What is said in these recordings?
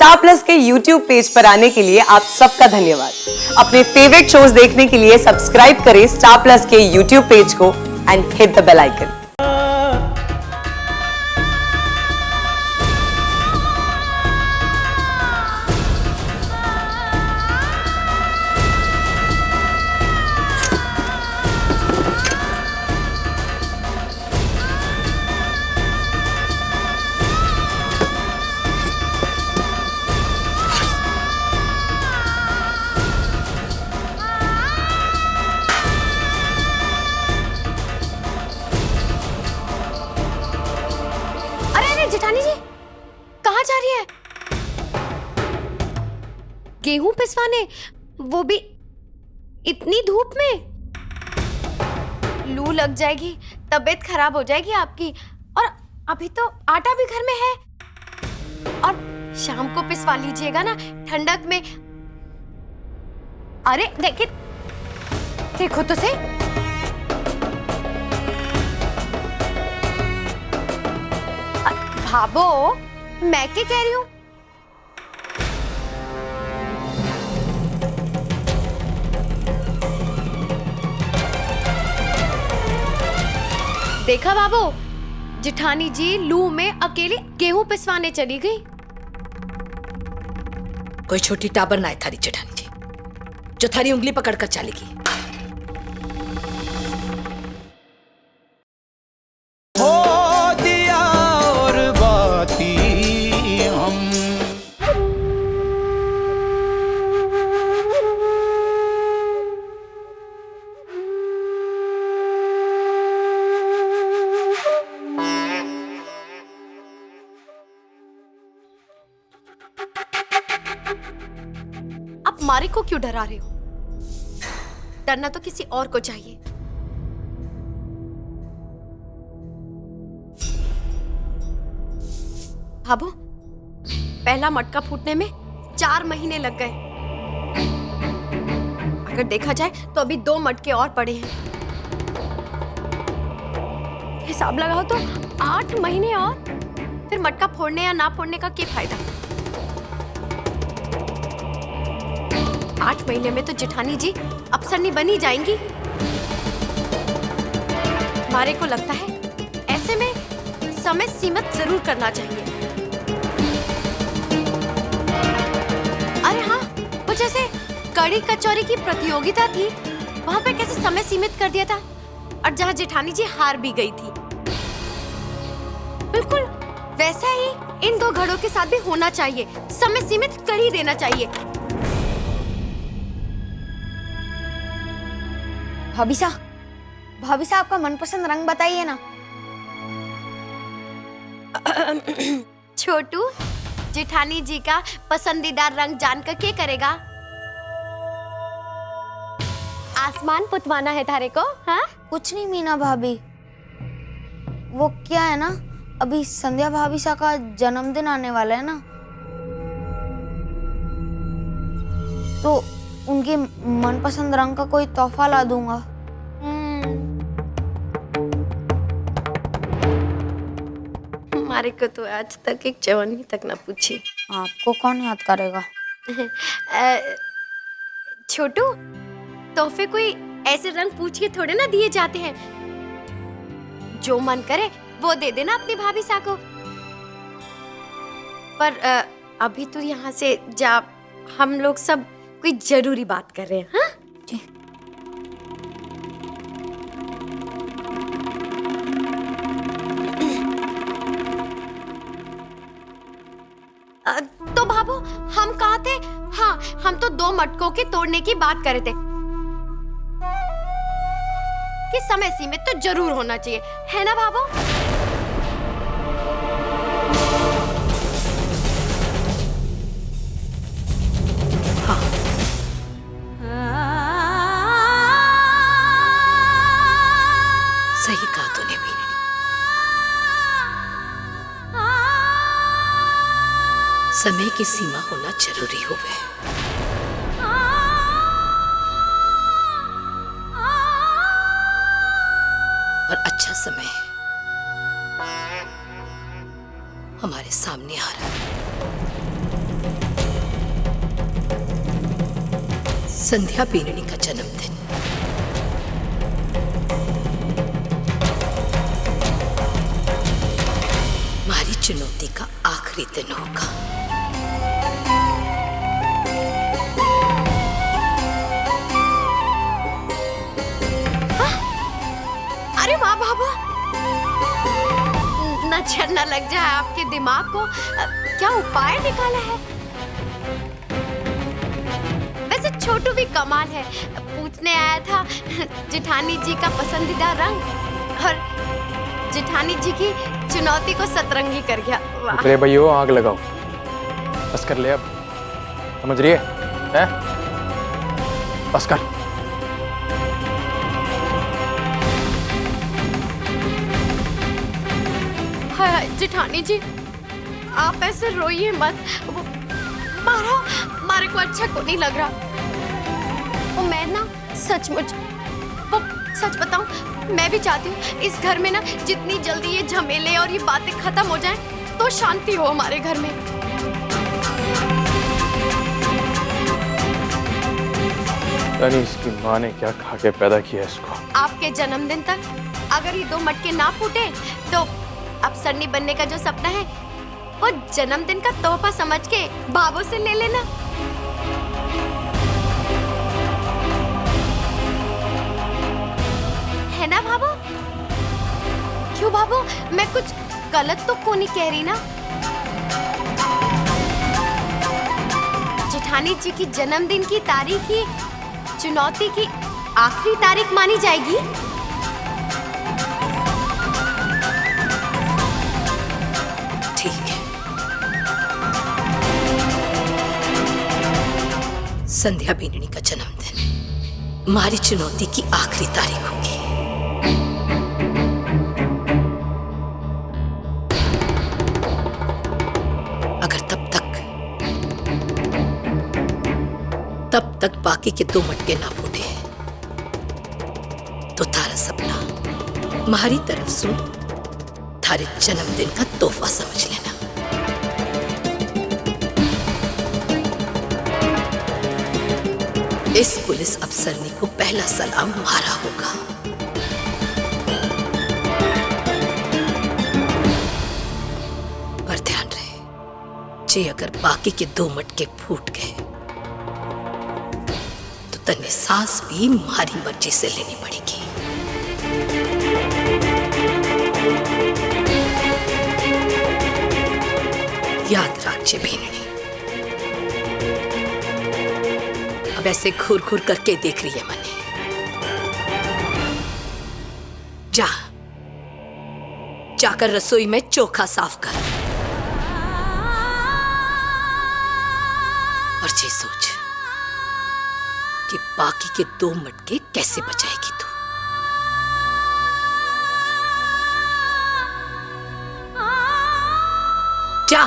Star Plus के YouTube page पर आने के लिए आप सबका धन्यवाद। अपने फेवरेट शोज देखने के लिए सब्सक्राइब करें स्टार प्लस के YouTube पेज को and hit the bell icon. जेठानी जी कहाँ जा रही है? गेहूं पिसवाने, वो भी इतनी धूप में? लू लग जाएगी, तबीयत खराब हो जाएगी आपकी। और अभी तो आटा भी घर में है। और शाम को पिसवा लीजिएगा ना, ठंडक में। अरे देखो तो सही। भाभो, मैं क्या कह रही हूँ? देखा बाबू, जेठानी जी लू में अकेले गेहूं पिसवाने चली गई। कोई छोटी टाबर ना है थारी जेठानी जी, जो थारी उंगली पकड़कर चलेगी। आप मारे को क्यों डरा रहे हो? डरना तो किसी और को चाहिए। भाभो, पहला मटका फूटने में 4 महीने लग गए। अगर देखा जाए तो अभी 2 मटके और पड़े हैं। हिसाब लगाओ तो 8 महीने और। फिर मटका फोड़ने या ना फोड़ने का क्या फायदा? 8 महीने में तो जेठानी जी अफसरनी बनी जाएंगी। हमारे को लगता है ऐसे में समय सीमित जरूर करना चाहिए। अरे हाँ, वो जैसे कड़ी कचौरी की प्रतियोगिता थी, वहां पे कैसे समय सीमित कर दिया था, और जहां जेठानी जी हार भी गई थी। बिल्कुल वैसा ही इन 2 घड़ों के साथ भी होना चाहिए। समय सीमित कर ही देना चाहिए। भाभी साहब आपका मनपसंद रंग बताइए ना। छोटू, जेठानी जी का पसंदीदा रंग जानकर क्या करेगा? आसमान पुतवाना है थारे को? हाँ? कुछ नहीं मीना भाभी, वो क्या है ना, अभी संध्या भाभी सा का जन्मदिन आने वाला है ना, तो उनके मनपसंद रंग का कोई तोहफा ला दूंगा। हमारे को तो आज तक एक जवानी तक ना पूछी। आपको कौन याद करेगा? छोटू, तोहफे कोई ऐसे रंग पूछ के थोड़े ना दिए जाते हैं। जो मन करे वो दे देना अपनी भाभी सा को। पर अभी तो यहाँ से जा, हम लोग सब कोई जरूरी बात कर रहे हैं। हाँ जी। तो भाभो, हम कहाँ थे? हाँ, हम तो 2 मटकों के तोड़ने की बात कर रहे थे कि समय सीमित तो जरूर होना चाहिए, है ना भाभो? सही कहा तूने भी। समय की सीमा होना जरूरी हो गए। और अच्छा समय हमारे सामने आ रहा है। संध्या बीननी का जन्मदिन हमारी चुनौती का आखिरी दिन होगा। अरे वाह बाबा, नजर न लग जाए आपके दिमाग को। क्या उपाय निकाला है? वैसे छोटू भी कमाल है, पूछने आया था जेठानी जी का पसंदीदा रंग और जेठानी जी की चुनौती को सतरंगी कर गया। अरे भैया आग लगाओ, बस कर ले अब, समझ रही है? बस कर। हाय जेठानी जी, आप ऐसे रोइए मत। मारे को अच्छा को नहीं लग रहा। वो मैं ना सचमुच, वो सच बताऊं, मैं भी चाहती हूँ इस घर में ना जितनी जल्दी ये झमेले और ये बातें खत्म हो जाएं तो शांति हो हमारे घर में। यानी इसकी माँ ने क्या खा के पैदा किया इसको? आपके जन्मदिन तक अगर ये 2 मटके ना फूटे तो अब सरनी बनने का जो सपना है वो जन्मदिन का तोहफा समझ के बाबू से ले लेना। है ना बाबू? क्यों बाबू, मैं कुछ गलत तो को नहीं कह रही ना? जेठानी जी की जन्मदिन की तारीख ही चुनौती की आखिरी तारीख मानी जाएगी। ठीक है, संध्या बीननी का जन्मदिन हमारी चुनौती की आखिरी तारीख होगी। अगर तब तक बाकी के 2 मटके ना फूटे तो तारा सपना हमारी तरफ से थारे जन्मदिन का तोहफा समझ लेना। इस पुलिस अफसरनी को पहला सलाम हमारा होगा। पर ध्यान रहे, जे अगर बाकी के 2 मटके फूट गए तो तन्ने सांस भी हमारी मर्जी से लेनी पड़ेगी। याद रखिए बेननी, अब ऐसे घूर घूर करके देख रही है मने। जाकर रसोई में चोखा साफ कर और ये सोच कि बाकी के 2 मटके कैसे बचाएगी तू। जा।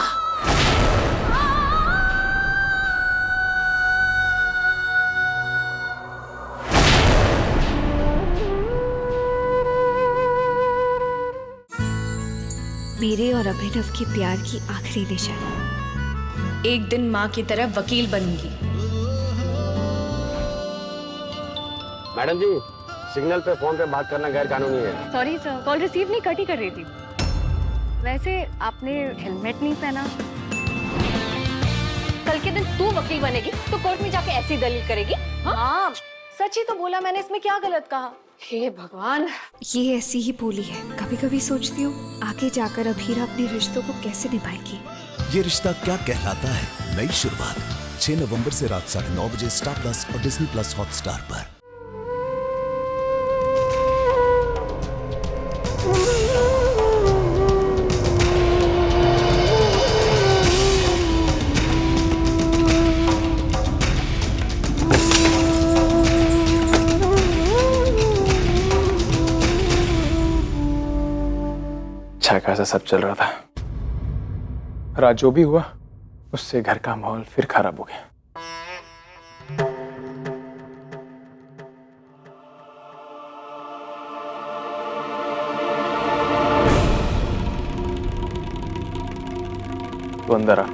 मेरे और अभिनव की प्यार की आखिरी निशान। एक दिन माँ की तरह वकील बनूंगी। मैडम जी, सिग्नल पे फोन पे बात करना गैर कानूनी है। सॉरी सर, कॉल रिसीव नहीं कट ही कर रही थी। वैसे आपने हेलमेट नहीं पहना। कल के दिन तू वकील बनेगी तो कोर्ट में जाके ऐसी दलील करेगी? हाँ, सच ही तो बोला मैंने, इसमें क्या गलत कहा? हे भगवान, ये ऐसी ही बोली है। कभी कभी सोचती हूँ आगे जाकर अभीरा अपने रिश्तों को कैसे निभाएगी। ये रिश्ता क्या कहलाता है, नई शुरुआत 6 नवंबर से रात 9:30 बजे स्टार प्लस और डिज्नी प्लस हॉटस्टार पर। अच्छा खासा सब चल रहा था, रात जो भी हुआ उससे घर का माहौल फिर खराब हो गया। तो अंदर आ,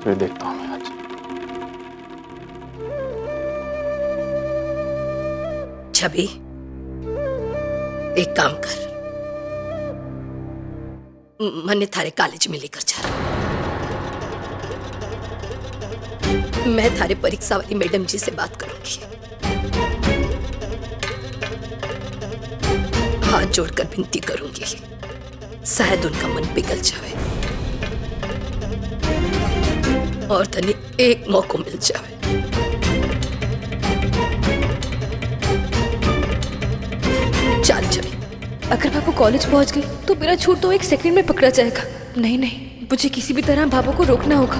फिर देखता हूँ मैं आज। छवि, एक काम कर, मन्ने थारे कॉलेज में लेकर जा। मैं थारे परीक्षा वाली मैडम जी से बात करूंगी। हाथ जोड़कर विनती करूंगी, शायद उनका मन पिघल जाए और तने एक मौका मिल जाए। चल छवि। अगर बाबू कॉलेज पहुंच गई तो मेरा छूट तो 1 सेकंड में पकड़ा जाएगा। नहीं नहीं, मुझे किसी भी तरह बाबू को रोकना होगा।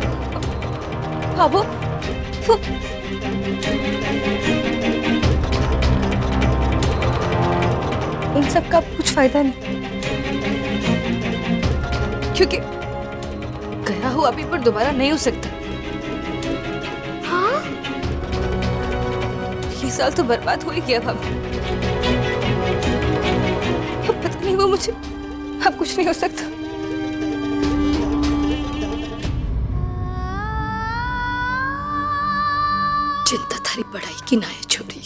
बाबू, इन सब का कुछ फायदा नहीं, क्योंकि गया हुआ अभी पर दोबारा नहीं हो सकता। हाँ? ये साल तो बर्बाद हो ही गया भाभी। अब पता नहीं वो मुझे, अब कुछ नहीं हो सकता। चिंता थारी पढ़ाई की ना है छोरी,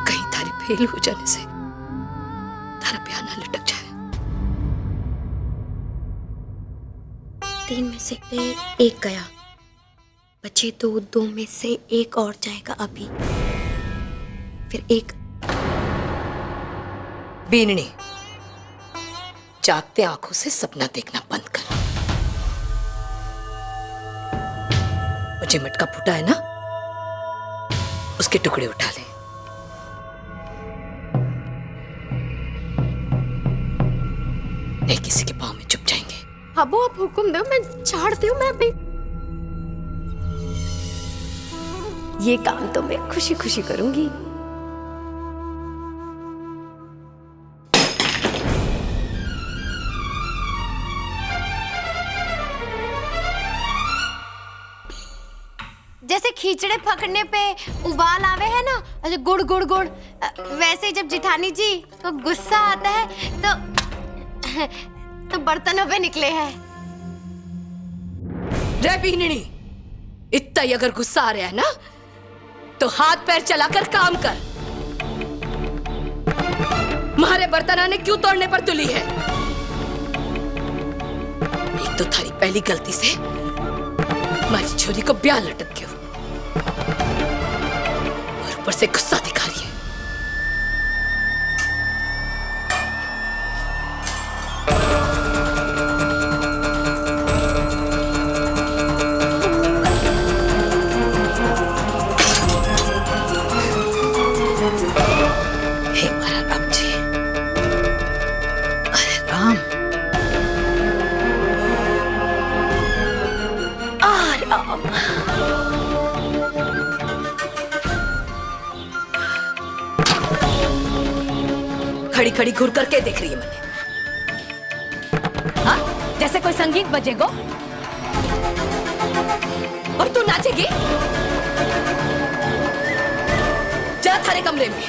कहीं थारी फेल हो जाने से थारा ब्याह ना लटक जाए। 3 में से 1 गया, बचे 2 में से 1 और जाएगा अभी, फिर 1। बीननी, जागते आंखों से सपना देखना बंद कर। मुझे मटका फूटा है ना, उसके टुकड़े उठा ले। नहीं किसी के पांव में चुप जाएंगे। अबू आप हुक्म दो, मैं झाड़ती हूँ। मैं अभी ये काम तो मैं खुशी खुशी करूंगी। जैसे खींचड़े पकड़ने पे उबाल आवे है ना, अच्छा गुड़ गुड़ गुड़, वैसे जब जिठानी जी को गुस्सा आता है तो बर्तनों पे निकले हैं। रे बीननी, इतना ही अगर गुस्सा आ रहा है ना तो हाथ पैर चलाकर काम कर। मारे बर्तना ने क्यों तोड़ने पर तुली है? एक तो थारी पहली गलती से हमारी छोरी को ब्याह लटक गया और ऊपर से गुस्सा दिखा रही है। हे मारा राम जी, अरे राम, राम। खड़ी खड़ी घूर करके देख रही है मैंने। हाँ, जैसे कोई संगीत बजेगा और तू नाचेगी। जा थारे कमरे में।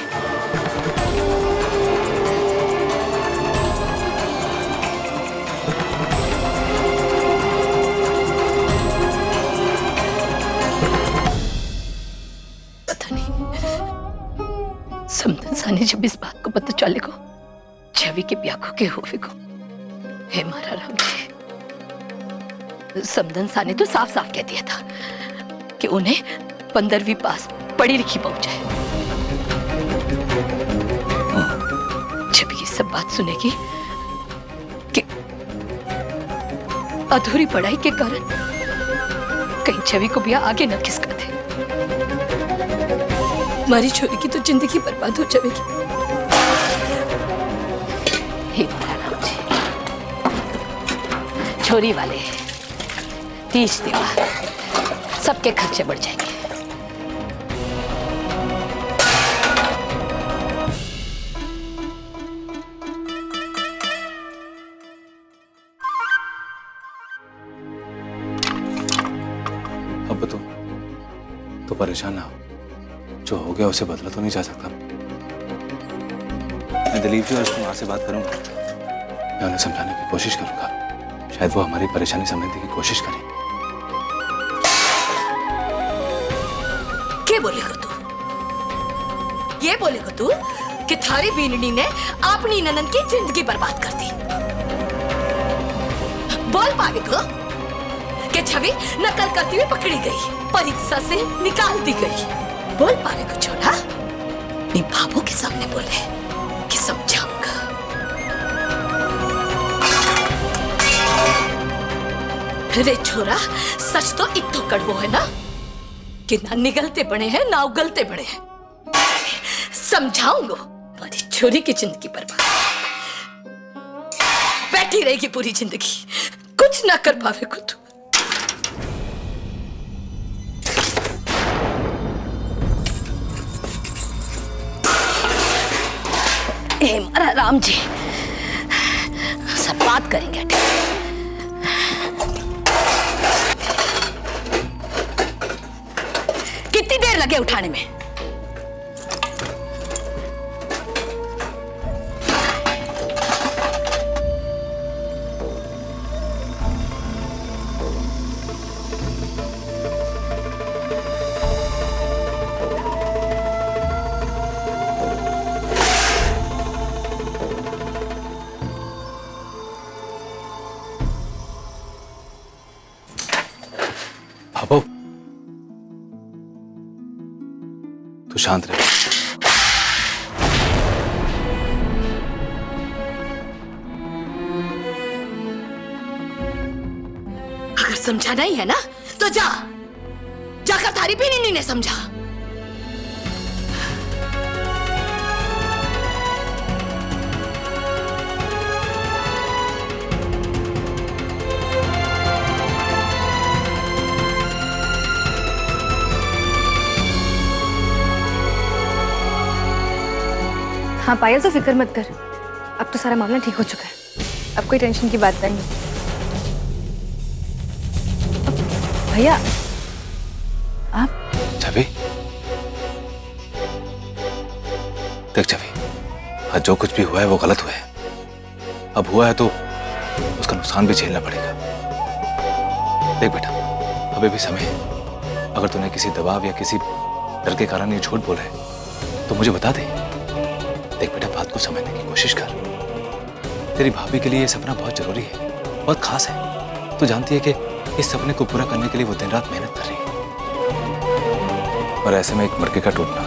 समदन साने जब इस बात को पता चलेगा छवि के ब्याह के होवेगो। हे मारा राम जी, समदन साने तो साफ साफ कह दिया था कि उन्हें 15वीं पास पढ़ी लिखी बहू चाहिए। छवि ये सब बात सुनेगी कि अधूरी पढ़ाई के कारण कहीं छवि को ब्याह आगे न खिसका दे। हमारी छोरी की तो जिंदगी बर्बाद हो जाएगी। हे राम जी, छोरी वाले तीज त्योहार सबके खर्चे बढ़ जाएंगे। अब तो परेशान ना हो, जो हो गया उसे बदला तो नहीं जा सकता। मैं दिलीप जी और कुमार से बात करूंगा, मैं उन्हें समझाने की कोशिश करूंगा, शायद वो हमारी परेशानी समझने की कोशिश करें। क्या बोलेगा तू? ये बोलेगा तू कि थारी बीननी ने अपनी ननद की जिंदगी बर्बाद कर दी? बोल पावे को कि छवि नकल करती हुई पकड़ी गई, परीक्षा से निकाल दी गई। बोल पावे को छोरा, अपने बाबू के सामने बोले कि समझाऊंगा। रे छोरा, सच तो इतो कड़वो है ना कि ना निगलते बने हैं ना उगलते बने हैं। समझाऊंगा तुम्हारी छोरी की जिंदगी बर्बाद, बैठी रहेगी पूरी जिंदगी, कुछ ना कर पावे को तू। हे मारा राम जी, सब बात करेंगे। कितनी देर लगे उठाने में? बाबू, तू शांत रह। अगर समझा नहीं है ना तो जा, जाकर थारी बीनी ने समझा। हाँ पायल, तो फिक्र मत कर, अब तो सारा मामला ठीक हो चुका है, अब कोई टेंशन की बात नहीं। भैया आप छवि, देख छवि, आज जो कुछ भी हुआ है वो गलत हुआ है। अब हुआ है तो उसका नुकसान भी झेलना पड़ेगा। देख बेटा, अभी भी समय है। अगर तूने किसी दबाव या किसी डर के कारण ये झूठ बोला है तो मुझे बता दे। देख बेटा, बात को समझने की कोशिश कर। तेरी भाभी के लिए ये सपना बहुत जरूरी है, बहुत खास है। तू जानती है कि इस सपने को पूरा करने के लिए वो दिन रात मेहनत कर रही है, और ऐसे में एक मड़के का टूटना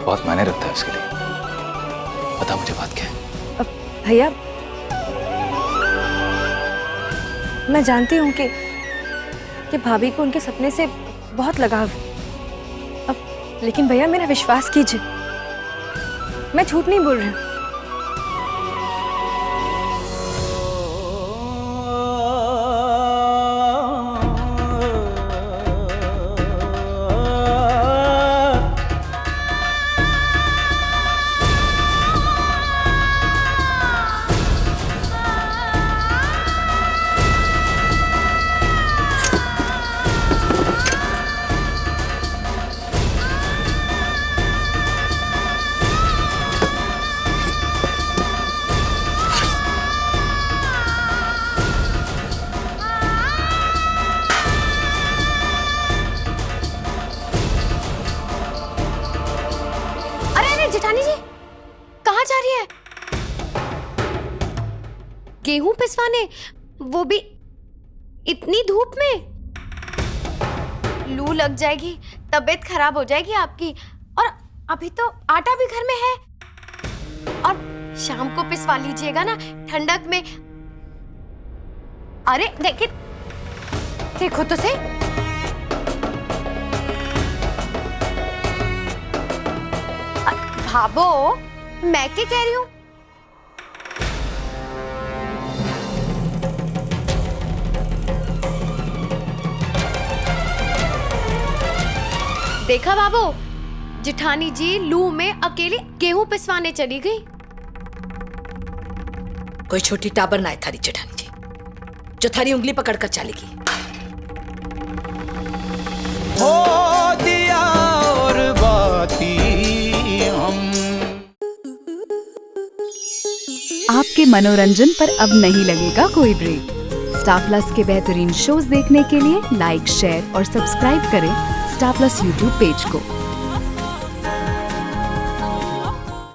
बहुत मायने रखता है उसके लिए। बता मुझे बात क्या है? भैया मैं जानती हूँ कि भाभी को उनके सपने से बहुत लगाव है, लेकिन भैया मेरा विश्वास कीजिए, मैं झूठ नहीं बोल रही हूँ। जेठानी जी कहाँ जा रही है? गेहूं पिसवाने, वो भी इतनी धूप में? लू लग जाएगी, तबीयत खराब हो जाएगी आपकी। और अभी तो आटा भी घर में है, और शाम को पिसवा लीजिएगा ना ठंडक में। अरे देखो तो सही। भाबो, मैं क्या कह रही हूँ? देखा बाबू, जेठानी जी लू में अकेली गेहूं पिसवाने चली गई। कोई छोटी टाबर ना है थारी जेठानी जी, जो थारी उंगली पकड़कर चलेगी। हो दिया और बाती हम। आपके मनोरंजन पर अब नहीं लगेगा कोई ब्रेक। स्टार प्लस के बेहतरीन शोज देखने के लिए लाइक, शेयर और सब्सक्राइब करें स्टार प्लस यूट्यूब पेज को।